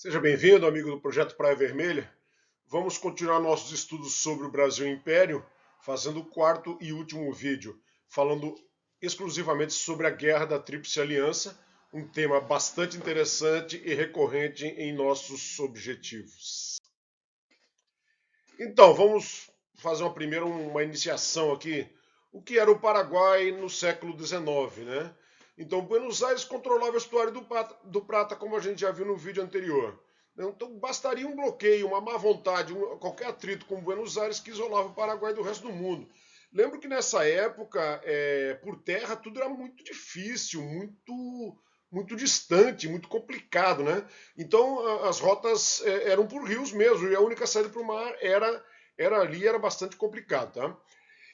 Seja bem-vindo, amigo do Projeto Praia Vermelha. Vamos continuar nossos estudos sobre o Brasil Império, fazendo o quarto e último vídeo, falando exclusivamente sobre a Guerra da Tríplice Aliança, um tema bastante interessante e recorrente em nossos objetivos. Então, vamos fazer uma iniciação aqui. O que era o Paraguai no século XIX, né? Então, Buenos Aires controlava o estuário do Prata, como a gente já viu no vídeo anterior. Então, bastaria um bloqueio, uma má vontade, qualquer atrito com Buenos Aires que isolava o Paraguai do resto do mundo. Lembro que nessa época, por terra, tudo era muito difícil, muito distante, muito complicado, né? Então, as rotas eram por rios mesmo, e a única saída para o mar era bastante complicado, tá?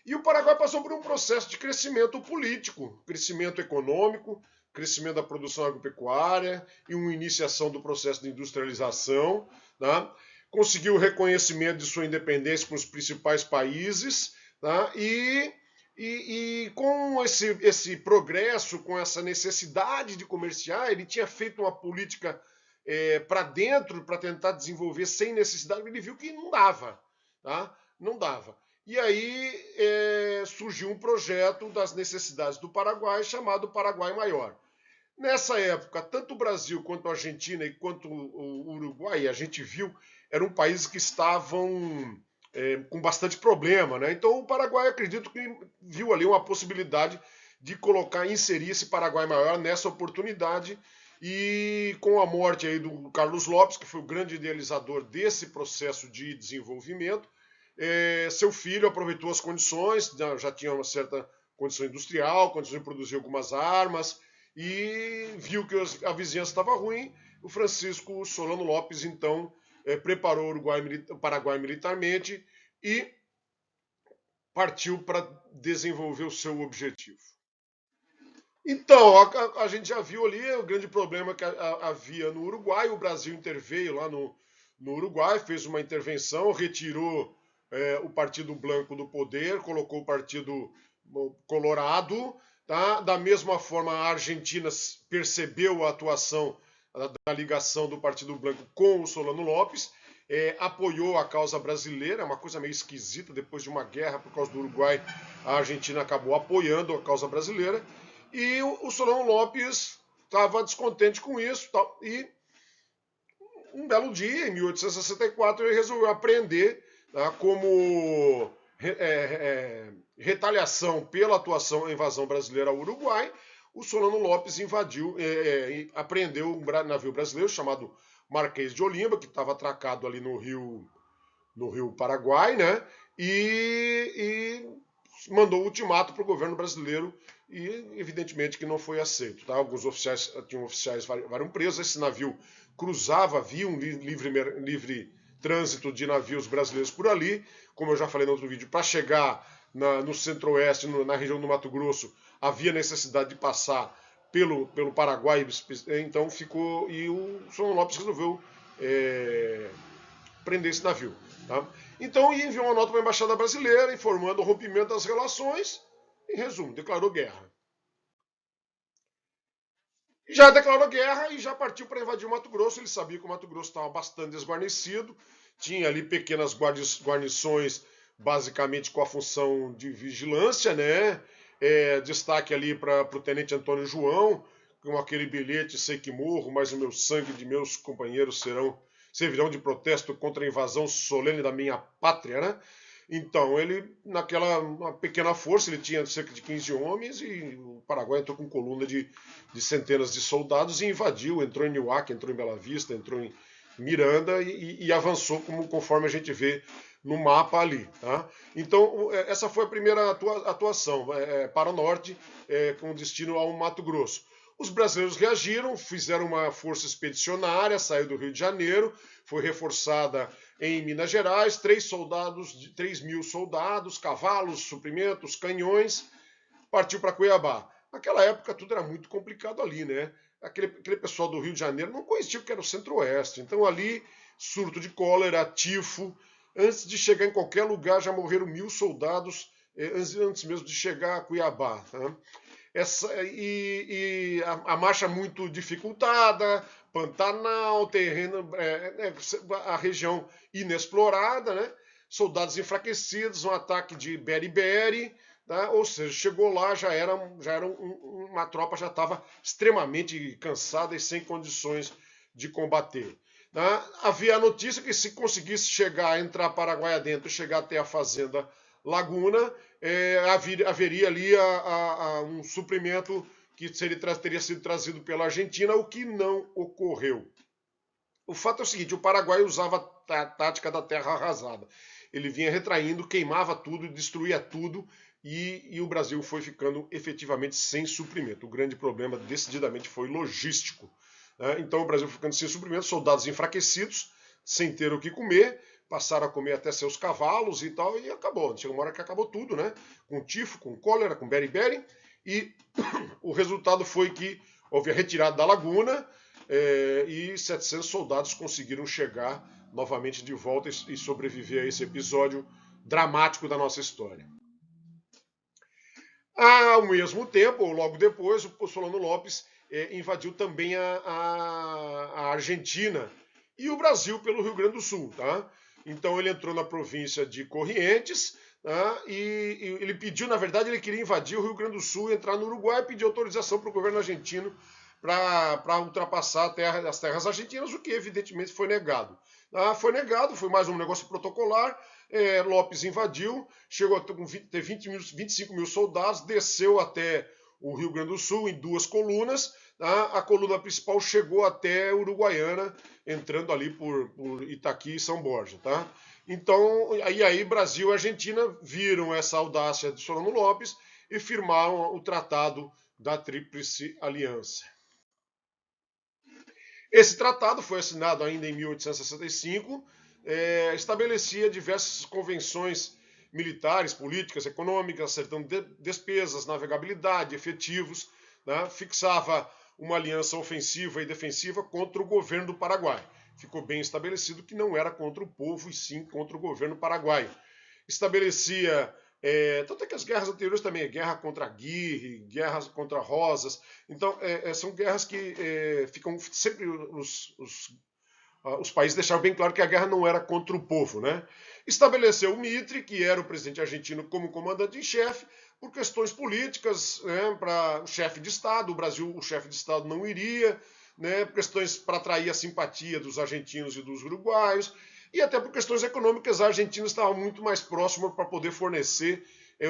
E o Paraguai passou por um processo de crescimento político, crescimento econômico, crescimento da produção agropecuária e uma iniciação do processo de industrialização. Tá? Conseguiu o reconhecimento de sua independência com os principais países. Tá? E com esse progresso, com essa necessidade de comerciar, ele tinha feito uma política para dentro, para tentar desenvolver sem necessidade, ele viu que não dava. Tá? Não dava. E aí surgiu um projeto das necessidades do Paraguai chamado Paraguai Maior. Nessa época, tanto o Brasil quanto a Argentina e quanto o Uruguai, a gente viu, eram países que estavam com bastante problema, né? Então o Paraguai, acredito que viu ali uma possibilidade de inserir esse Paraguai Maior nessa oportunidade. E com a morte aí do Carlos Lopes, que foi o grande idealizador desse processo de desenvolvimento, seu filho aproveitou as condições, já tinha uma certa condição industrial, condição de produzir algumas armas, e viu que a vizinhança estava ruim. O Francisco Solano Lopes, então, preparou o Paraguai militarmente e partiu para desenvolver o seu objetivo. Então, a gente já viu ali o grande problema que havia no Uruguai. O Brasil interveio lá no Uruguai, fez uma intervenção, retirou o Partido Blanco do poder, colocou o Partido Colorado. Tá? Da mesma forma, a Argentina percebeu a atuação da ligação do Partido Blanco com o Solano Lopes, apoiou a causa brasileira, uma coisa meio esquisita, depois de uma guerra por causa do Uruguai, a Argentina acabou apoiando a causa brasileira. E o Solano Lopes estava descontente com isso. E um belo dia, em 1864, ele resolveu apreender, tá, como retaliação pela atuação na invasão brasileira ao Uruguai. O Solano Lopes apreendeu um navio brasileiro chamado Marquês de Olimba, que estava atracado ali no rio Paraguai, né? E mandou um ultimato para o governo brasileiro e evidentemente que não foi aceito. Tá? Alguns oficiais foram presos, esse navio cruzava, havia um livre trânsito de navios brasileiros por ali, como eu já falei no outro vídeo, para chegar no centro-oeste, na região do Mato Grosso, havia necessidade de passar pelo Paraguai, então ficou, e o Solano Lopes resolveu prender esse navio. Tá? Então enviou uma nota para a Embaixada Brasileira informando o rompimento das relações. Em resumo, declarou guerra. Já declarou guerra e já partiu para invadir o Mato Grosso. Ele sabia que o Mato Grosso estava bastante desguarnecido, tinha ali pequenas guarnições, basicamente com a função de vigilância, né? Destaque ali para o tenente Antônio João, com aquele bilhete: sei que morro, mas o meu sangue de meus companheiros servirão de protesto contra a invasão solene da minha pátria, né? Então, ele, naquela pequena força, ele tinha cerca de 15 homens e o Paraguai entrou com coluna de centenas de soldados e invadiu, entrou em Niuaque, entrou em Bela Vista, entrou em Miranda e avançou conforme a gente vê no mapa ali. Tá? Então, essa foi a primeira atuação para o norte, com destino ao Mato Grosso. Os brasileiros reagiram, fizeram uma força expedicionária, saiu do Rio de Janeiro, foi reforçada em Minas Gerais, 3.000 soldados, cavalos, suprimentos, canhões, partiu para Cuiabá. Naquela época tudo era muito complicado ali, né? Aquele pessoal do Rio de Janeiro não conhecia o que era o Centro-Oeste. Então ali, surto de cólera, tifo. Antes de chegar em qualquer lugar já morreram 1.000 soldados, antes mesmo de chegar a Cuiabá. Tá? a marcha muito dificultada, Pantanal, terreno, a região inexplorada, né? Soldados enfraquecidos, um ataque de beriberi, tá? Ou seja, chegou lá, uma tropa já estava extremamente cansada e sem condições de combater. Tá? Havia a notícia que se conseguisse chegar, entrar Paraguai adentro, chegar até a fazenda Laguna, haveria ali um suprimento que teria sido trazido pela Argentina, o que não ocorreu. O fato é o seguinte, o Paraguai usava a tática da terra arrasada. Ele vinha retraindo, queimava tudo, destruía tudo, e o Brasil foi ficando efetivamente sem suprimento. O grande problema, decididamente, foi logístico. Né? Então o Brasil ficando sem suprimento, soldados enfraquecidos, sem ter o que comer, passaram a comer até seus cavalos e tal, e acabou. Chegou uma hora que acabou tudo, né? Com tifo, com cólera, com beriberi, e o resultado foi que houve a retirada da laguna, e 700 soldados conseguiram chegar novamente de volta e sobreviver a esse episódio dramático da nossa história. Ao mesmo tempo, ou logo depois, o Solano Lopes invadiu também a Argentina e o Brasil pelo Rio Grande do Sul. Tá? Então ele entrou na província de Corrientes, tá? E ele pediu, na verdade, ele queria invadir o Rio Grande do Sul, entrar no Uruguai e pedir autorização para o governo argentino para ultrapassar as terras argentinas, o que evidentemente foi negado. Foi negado, foi mais um negócio protocolar. Lopes invadiu, chegou a ter 25 mil soldados, desceu até o Rio Grande do Sul em 2 colunas. A coluna principal chegou até Uruguaiana, entrando ali por Itaqui e São Borja. Tá? Então, aí Brasil e Argentina viram essa audácia de Solano Lopes e firmaram o Tratado da Tríplice Aliança. Esse tratado foi assinado ainda em 1865, estabelecia diversas convenções militares, políticas, econômicas, acertando despesas, navegabilidade, efetivos, né? Fixava uma aliança ofensiva e defensiva contra o governo do Paraguai. Ficou bem estabelecido que não era contra o povo, e sim contra o governo paraguaio. Estabelecia tanto é que as guerras anteriores também, guerra contra Aguirre, guerras contra Rosas, então são guerras que ficam sempre os países deixaram bem claro que a guerra não era contra o povo, né? Estabeleceu o Mitre, que era o presidente argentino, como comandante em chefe, por questões políticas, né, para o chefe de Estado, o Brasil, o chefe de Estado não iria, né, questões para atrair a simpatia dos argentinos e dos uruguaios, e até por questões econômicas, a Argentina estava muito mais próxima para poder fornecer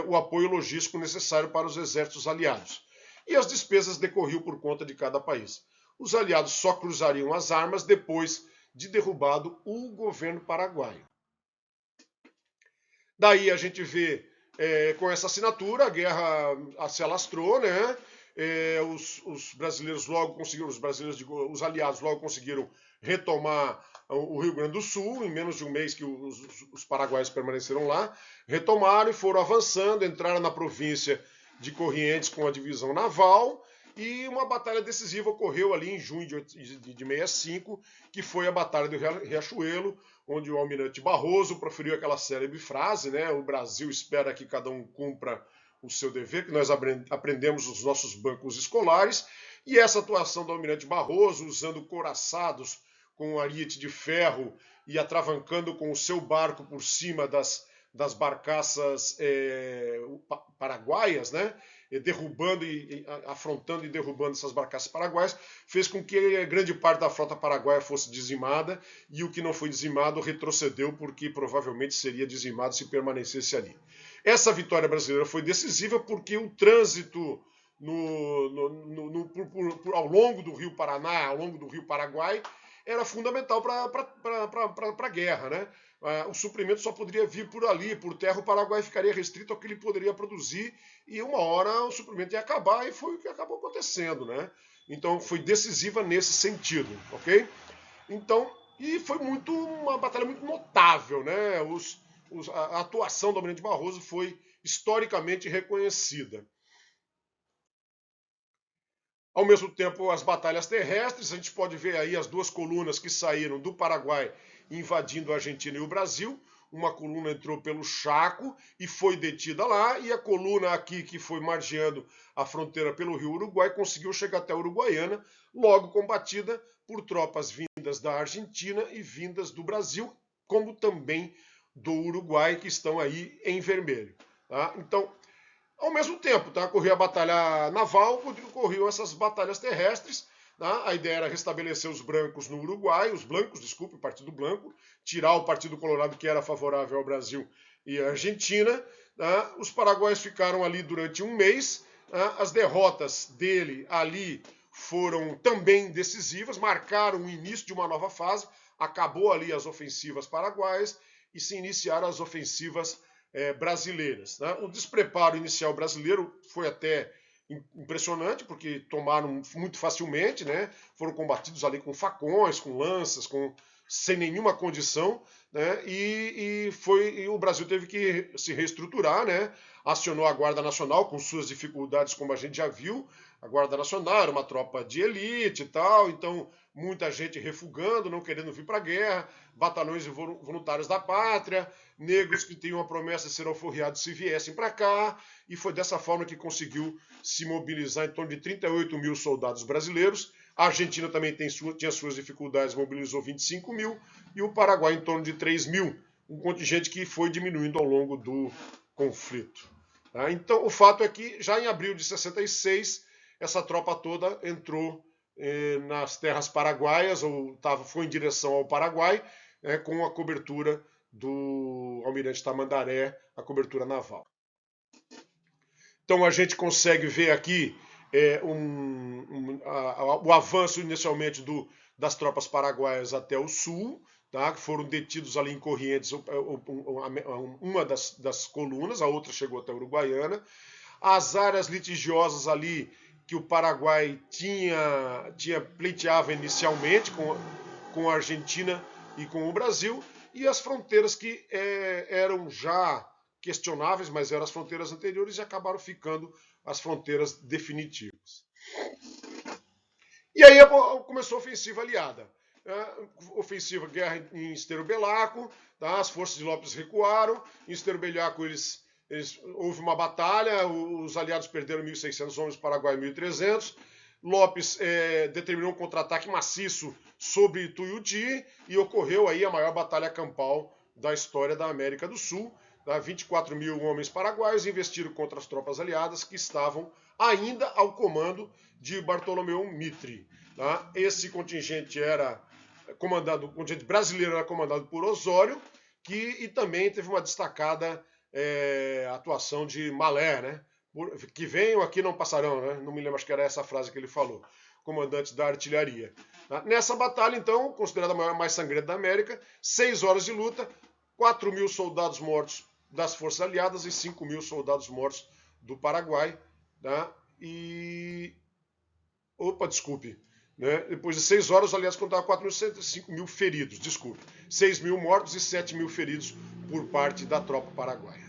o apoio logístico necessário para os exércitos aliados. E as despesas decorriam por conta de cada país. Os aliados só cruzariam as armas depois de derrubado o governo paraguaio. Daí a gente vê, com essa assinatura, a guerra se alastrou, né? Os brasileiros logo conseguiram, os aliados logo conseguiram retomar o Rio Grande do Sul, em menos de um mês que os paraguaios permaneceram lá, retomaram e foram avançando, entraram na província de Corrientes com a divisão naval, e uma batalha decisiva ocorreu ali em junho de 65, que foi a Batalha do Riachuelo, onde o almirante Barroso proferiu aquela célebre frase, né? O Brasil espera que cada um cumpra o seu dever, que nós aprendemos nos nossos bancos escolares, e essa atuação do almirante Barroso, usando couraçados com ariete de ferro e atravancando com o seu barco por cima das barcaças paraguaias, né? Derrubando afrontando e derrubando essas barcaças paraguaias, fez com que grande parte da frota paraguaia fosse dizimada, e o que não foi dizimado retrocedeu, porque provavelmente seria dizimado se permanecesse ali. Essa vitória brasileira foi decisiva porque o trânsito ao longo do Rio Paraná, ao longo do Rio Paraguai, era fundamental para a guerra, né? O suprimento só poderia vir por ali, por terra. O Paraguai ficaria restrito ao que ele poderia produzir, e uma hora o suprimento ia acabar, e foi o que acabou acontecendo, né? Então foi decisiva nesse sentido, ok? Então, e foi uma batalha muito notável, né? A atuação do almirante Barroso foi historicamente reconhecida. Ao mesmo tempo, as batalhas terrestres, a gente pode ver aí as 2 colunas que saíram do Paraguai invadindo a Argentina e o Brasil. uma coluna entrou pelo Chaco e foi detida lá, e a coluna aqui que foi margeando a fronteira pelo rio Uruguai conseguiu chegar até a Uruguaiana, logo combatida por tropas vindas da Argentina e vindas do Brasil, como também do Uruguai, que estão aí em vermelho. Tá? Então, ao mesmo tempo, tá? Corria a batalha naval, corriam essas batalhas terrestres. Tá? A ideia era restabelecer os brancos no Uruguai, os blancos, desculpe, o Partido Blanco, tirar o Partido Colorado, que era favorável ao Brasil e à Argentina. Tá? Os paraguaios ficaram ali durante um mês. Tá? As derrotas dele ali foram também decisivas, marcaram o início de uma nova fase. Acabou ali as ofensivas paraguaias e se iniciaram as ofensivas brasileiras. Né? O despreparo inicial brasileiro foi até impressionante, porque tomaram muito facilmente, né? Foram combatidos ali com facões, com lanças, sem nenhuma condição, né? E o Brasil teve que se reestruturar, né? Acionou a Guarda Nacional com suas dificuldades, como a gente já viu. A Guarda Nacional era uma tropa de elite e tal, então muita gente refugando, não querendo vir para a guerra, batalhões de voluntários da pátria, negros que tinham a promessa de ser alforriados se viessem para cá, e foi dessa forma que conseguiu se mobilizar em torno de 38 mil soldados brasileiros. A Argentina também tinha suas dificuldades, mobilizou 25 mil, e o Paraguai em torno de 3 mil, um contingente que foi diminuindo ao longo do conflito. Tá? Então, o fato é que já em abril de 66, essa tropa toda entrou nas terras paraguaias, foi em direção ao Paraguai, com a cobertura do Almirante Tamandaré, a cobertura naval. Então a gente consegue ver aqui o avanço inicialmente das tropas paraguaias até o sul, tá? Que foram detidos ali em Corrientes, uma das colunas, a outra chegou até a Uruguaiana. As áreas litigiosas ali que o Paraguai pleiteava inicialmente com a Argentina e com o Brasil, e as fronteiras que eram já questionáveis, mas eram as fronteiras anteriores e acabaram ficando as fronteiras definitivas. E aí começou a ofensiva aliada. Ofensiva, guerra em Estero Belaco, tá? As forças de Lopes recuaram, em Estero Belaco houve uma batalha, os aliados perderam 1.600 homens, Paraguai 1.300. Lopes determinou um contra-ataque maciço sobre Tuiuti e ocorreu aí a maior batalha campal da história da América do Sul. 24 mil homens paraguaios investiram contra as tropas aliadas que estavam ainda ao comando de Bartolomeu Mitre. Tá? Esse contingente o contingente brasileiro era comandado por Osório, e também teve uma destacada atuação de Malé, né? Que venham aqui não passarão, né? Não me lembro, acho que era essa frase que ele falou, comandante da artilharia. Tá? Nessa batalha, então, considerada a maior, mais sangrenta da América, 6 horas de luta, 4 mil soldados mortos das forças aliadas e 5 mil soldados mortos do Paraguai. Tá? Desculpe. Né? Depois de 6 horas, os aliados contavam 4.105 mil feridos, desculpe. 6 mil mortos e 7 mil feridos por parte da tropa paraguaia.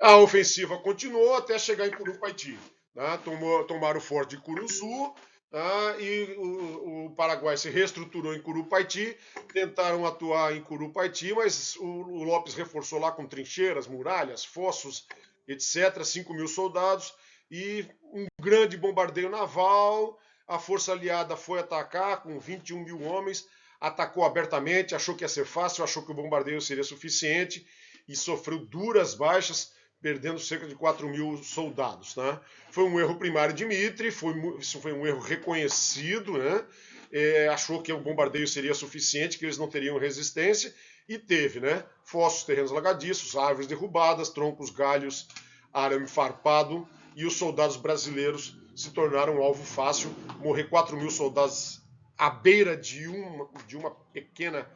A ofensiva continuou até chegar em Curupaiti. Tá? Tomaram o forte de Curuçu, tá? E o Paraguai se reestruturou em Curupaiti, tentaram atuar em Curupaiti, mas o Lopes reforçou lá com trincheiras, muralhas, fossos, etc., 5 mil soldados, e um grande bombardeio naval. A força aliada foi atacar com 21 mil homens, atacou abertamente, achou que ia ser fácil, achou que o bombardeio seria suficiente e sofreu duras baixas, perdendo cerca de 4 mil soldados. Né? Foi um erro primário de Mitre, isso foi um erro reconhecido, né? Achou que o bombardeio seria suficiente, que eles não teriam resistência, e teve, né? Fossos, terrenos alagadiços, árvores derrubadas, troncos, galhos, arame farpado, e os soldados brasileiros se tornaram um alvo fácil. Morrer 4 mil soldados à beira de uma pequena...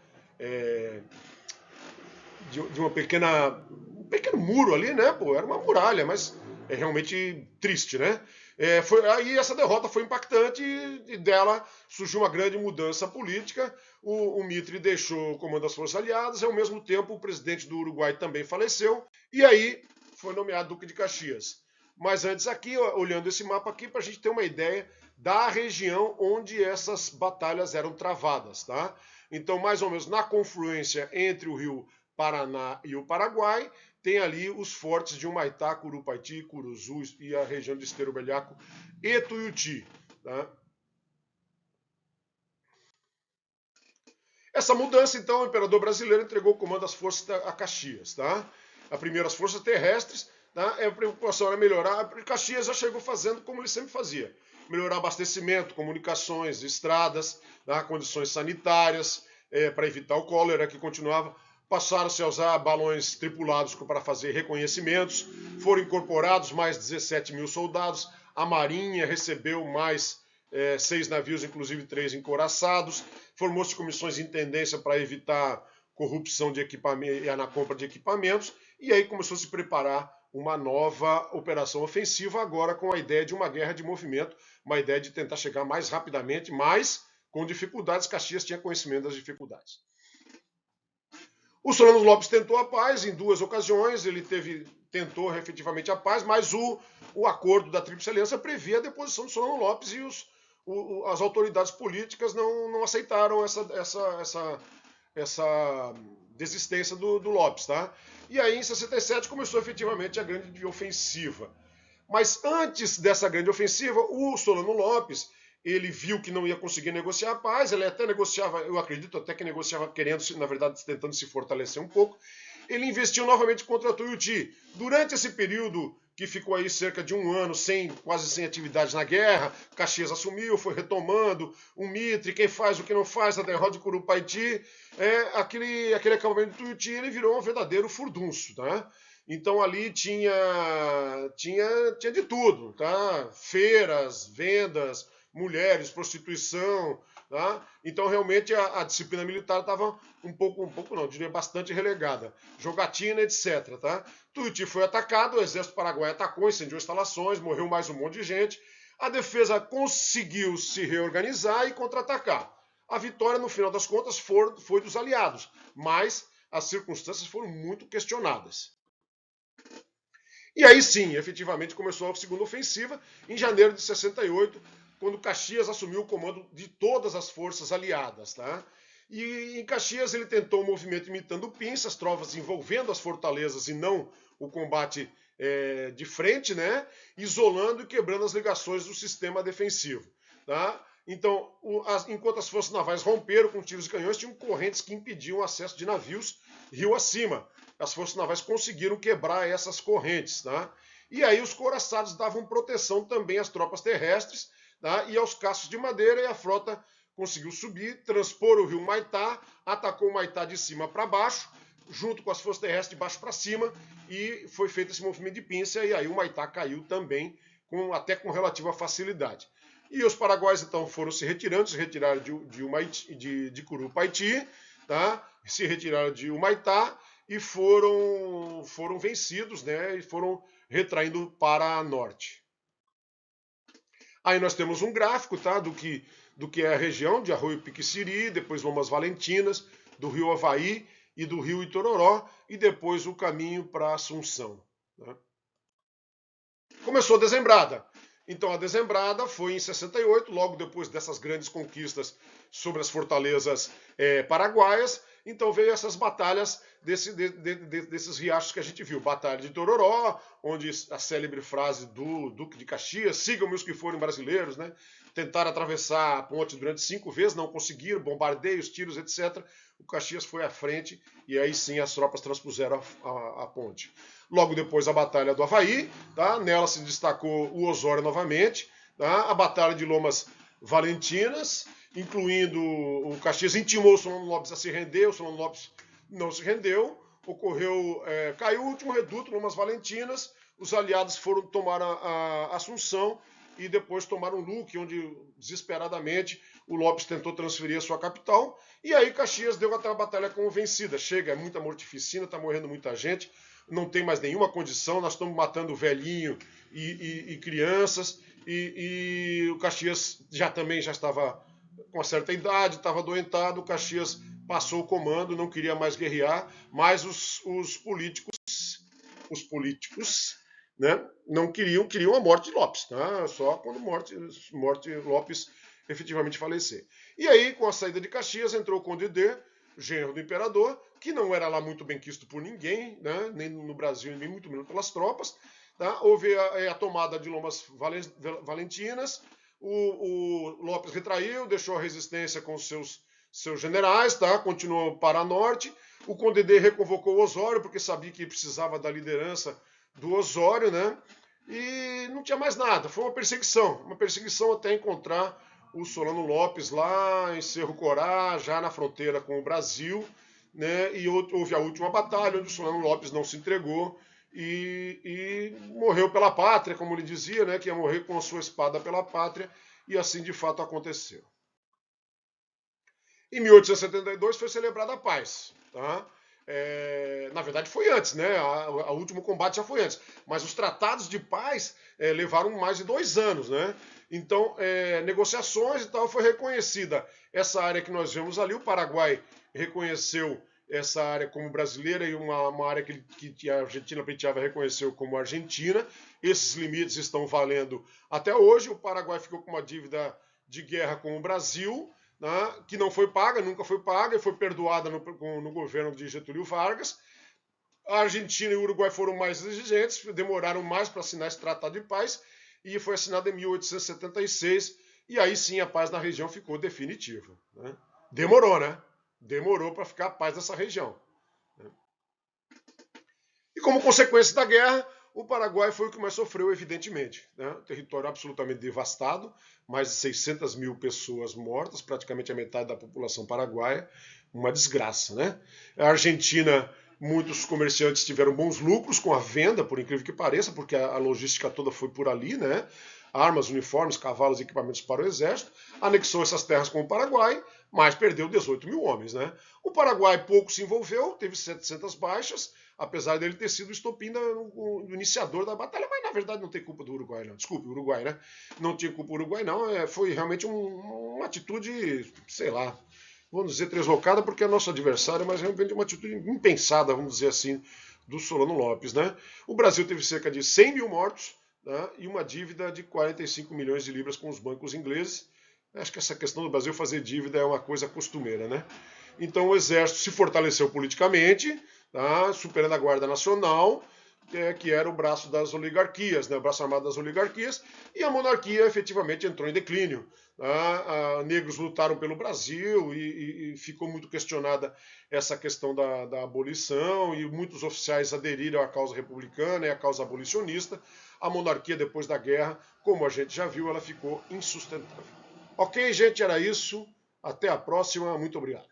um pequeno muro ali, né? Pô, era uma muralha, mas é realmente triste, né? Aí essa derrota foi impactante e dela surgiu uma grande mudança política. O Mitre deixou o comando das Forças Aliadas e, ao mesmo tempo, o presidente do Uruguai também faleceu. E aí foi nomeado Duque de Caxias. Mas antes aqui, olhando esse mapa aqui, para a gente ter uma ideia da região onde essas batalhas eram travadas, tá? Então, mais ou menos na confluência entre o rio Paraná e o Paraguai, tem ali os fortes de Humaitá, Curupaiti, Curuzu e a região de Esteiro Belhaco e Tuiuti, tá? Essa mudança, então, o imperador brasileiro entregou o comando das forças a Caxias, tá? A primeira, as forças terrestres, tá? A preocupação era melhorar. Caxias já chegou fazendo como ele sempre fazia: melhorar abastecimento, comunicações, estradas, tá? Condições sanitárias, para evitar o cólera que continuava. Passaram-se a usar balões tripulados para fazer reconhecimentos. Foram incorporados mais 17 mil soldados. A Marinha recebeu mais 6 navios, inclusive 3 encouraçados. Formou-se comissões de intendência para evitar corrupção de equipamento e na compra de equipamentos. E aí começou a se preparar uma nova operação ofensiva, agora com a ideia de uma guerra de movimento, uma ideia de tentar chegar mais rapidamente, mas com dificuldades. Caxias tinha conhecimento das dificuldades. O Solano Lopes tentou a paz em 2 ocasiões, ele tentou efetivamente a paz, mas o acordo da Tríplice Aliança previa a deposição do Solano Lopes e as autoridades políticas não aceitaram essa desistência do Lopes, tá? E aí, em 67, começou efetivamente a grande ofensiva. Mas antes dessa grande ofensiva, o Solano Lopes, ele viu que não ia conseguir negociar a paz, ele até negociava, eu acredito até que negociava querendo, na verdade, tentando se fortalecer um pouco. Ele investiu novamente contra Tuiuti. Durante esse período que ficou aí cerca de 1 ano quase sem atividade na guerra, Caxias assumiu, foi retomando, o Mitre, quem faz, o que não faz, a derrota de Curupaiti, aquele acampamento de Tuiuti, ele virou um verdadeiro furdunço, tá? Então ali tinha de tudo, tá? Feiras, vendas, mulheres, prostituição, tá? Então realmente a disciplina militar estava um pouco não, diria bastante relegada. Jogatina, etc, tá? Tuiuti foi atacado, o exército paraguaio atacou, incendiou instalações, morreu mais um monte de gente. A defesa conseguiu se reorganizar e contra-atacar. A vitória, no final das contas, foi dos aliados, mas as circunstâncias foram muito questionadas. E aí sim, efetivamente começou a segunda ofensiva em janeiro de 68, quando Caxias assumiu o comando de todas as forças aliadas, tá? E em Caxias ele tentou um movimento imitando pinças, tropas envolvendo as fortalezas e não o combate de frente, né? Isolando e quebrando as ligações do sistema defensivo, tá? Então, enquanto as forças navais romperam com tiros e canhões, tinham correntes que impediam o acesso de navios rio acima. As forças navais conseguiram quebrar essas correntes, tá? E aí os couraçados davam proteção também às tropas terrestres, tá? E aos caços de madeira, e a frota conseguiu subir, transpor o rio Humaitá, atacou o Humaitá de cima para baixo, junto com as forças terrestres de baixo para cima, e foi feito esse movimento de pinça, e aí o Humaitá caiu também, até com relativa facilidade. E os paraguaios então foram se retiraram de Curupaiti, tá? Se retiraram de Humaitá e foram vencidos, né? E foram retraindo para norte. Aí nós temos um gráfico, tá? Do que é a região de Arroio Piquiciri, depois Lomas Valentinas, do rio Havaí e do rio Itororó, e depois o caminho para Assunção. Né? Começou a dezembrada. Então a dezembrada foi em 68, logo depois dessas grandes conquistas sobre as fortalezas paraguaias. Então veio essas batalhas desses riachos que a gente viu. Batalha de Tororó, onde a célebre frase do Duque de Caxias, sigam-me os que forem brasileiros, né? Tentaram atravessar a ponte durante 5 vezes, não conseguiram, bombardeios, tiros, etc. O Caxias foi à frente e aí sim as tropas transpuseram a ponte. Logo depois a Batalha do Havaí, tá? Nela se destacou o Osório novamente, tá? A Batalha de Lomas Valentinas, incluindo o Caxias intimou o Solano Lopes a se render, o Solano Lopes não se rendeu, caiu o último reduto, Lomas Valentinas, os aliados tomaram a Assunção e depois tomaram Luque, onde desesperadamente o Lopes tentou transferir a sua capital, e aí Caxias deu aquela batalha como vencida. Chega, é muita mortificina, está morrendo muita gente, não tem mais nenhuma condição, nós estamos matando velhinho e crianças, e o Caxias já estava com uma certa idade, estava adoentado, o Caxias passou o comando, não queria mais guerrear, mas os políticos né? Não queriam a morte de Lopes, tá? Só quando morte Lopes efetivamente falecer. E aí, com a saída de Caxias, entrou o Conde D, genro do imperador, que não era lá muito bem quisto por ninguém, né? Nem no Brasil, nem muito menos pelas tropas. Tá? Houve a tomada de Lomas Valentinas, o Lopes retraiu, deixou a resistência com seus generais, tá? Continuou para a norte. O Conde D reconvocou o Osório, porque sabia que precisava da liderança do Osório, né? E não tinha mais nada. Foi uma perseguição até encontrar o Solano Lopes lá em Cerro Corá, já na fronteira com o Brasil, né? E houve a última batalha, onde o Solano Lopes não se entregou e morreu pela pátria, como ele dizia, né? Que ia morrer com a sua espada pela pátria, e assim de fato aconteceu. Em 1872 foi celebrada a paz, tá? Na verdade foi antes, né? O último combate já foi antes. Mas os tratados de paz levaram mais de 2 anos, né? Então, negociações e tal, foi reconhecida essa área que nós vemos ali. O Paraguai reconheceu essa área como brasileira e uma área que a Argentina pleiteava reconheceu como Argentina. Esses limites estão valendo até hoje. O Paraguai ficou com uma dívida de guerra com o Brasil, né, que não foi paga, nunca foi paga, e foi perdoada no governo de Getúlio Vargas. A Argentina e o Uruguai foram mais exigentes, demoraram mais para assinar esse tratado de paz, e foi assinado em 1876, e aí sim a paz na região ficou definitiva. Né? Demorou, né? Demorou para ficar a paz nessa região. E como consequência da guerra, o Paraguai foi o que mais sofreu, evidentemente. Né? Território absolutamente devastado, mais de 600 mil pessoas mortas, praticamente a metade da população paraguaia, uma desgraça. Né? A Argentina, muitos comerciantes tiveram bons lucros com a venda, por incrível que pareça, porque a logística toda foi por ali, né? Armas, uniformes, cavalos e equipamentos para o exército, anexou essas terras com o Paraguai, mas perdeu 18 mil homens. Né? O Paraguai pouco se envolveu, teve 700 baixas, apesar dele ter sido o estopim do iniciador da batalha, mas na verdade não tem culpa do Uruguai, não. Desculpe, o Uruguai, né? Não tinha culpa do Uruguai, não. Foi realmente uma atitude, sei lá, vamos dizer, deslocada, porque é nosso adversário, mas realmente uma atitude impensada, vamos dizer assim, do Solano Lopes, né? O Brasil teve cerca de 100 mil mortos, né? E uma dívida de 45 milhões de libras com os bancos ingleses. Acho que essa questão do Brasil fazer dívida é uma coisa costumeira, né? Então o exército se fortaleceu politicamente, tá? Superando a Guarda Nacional, que era o braço das oligarquias, né? O braço armado das oligarquias, e a monarquia efetivamente entrou em declínio. Tá? Negros lutaram pelo Brasil e ficou muito questionada essa questão da abolição, e muitos oficiais aderiram à causa republicana e à causa abolicionista. A monarquia, depois da guerra, como a gente já viu, ela ficou insustentável. Ok, gente, era isso. Até a próxima. Muito obrigado.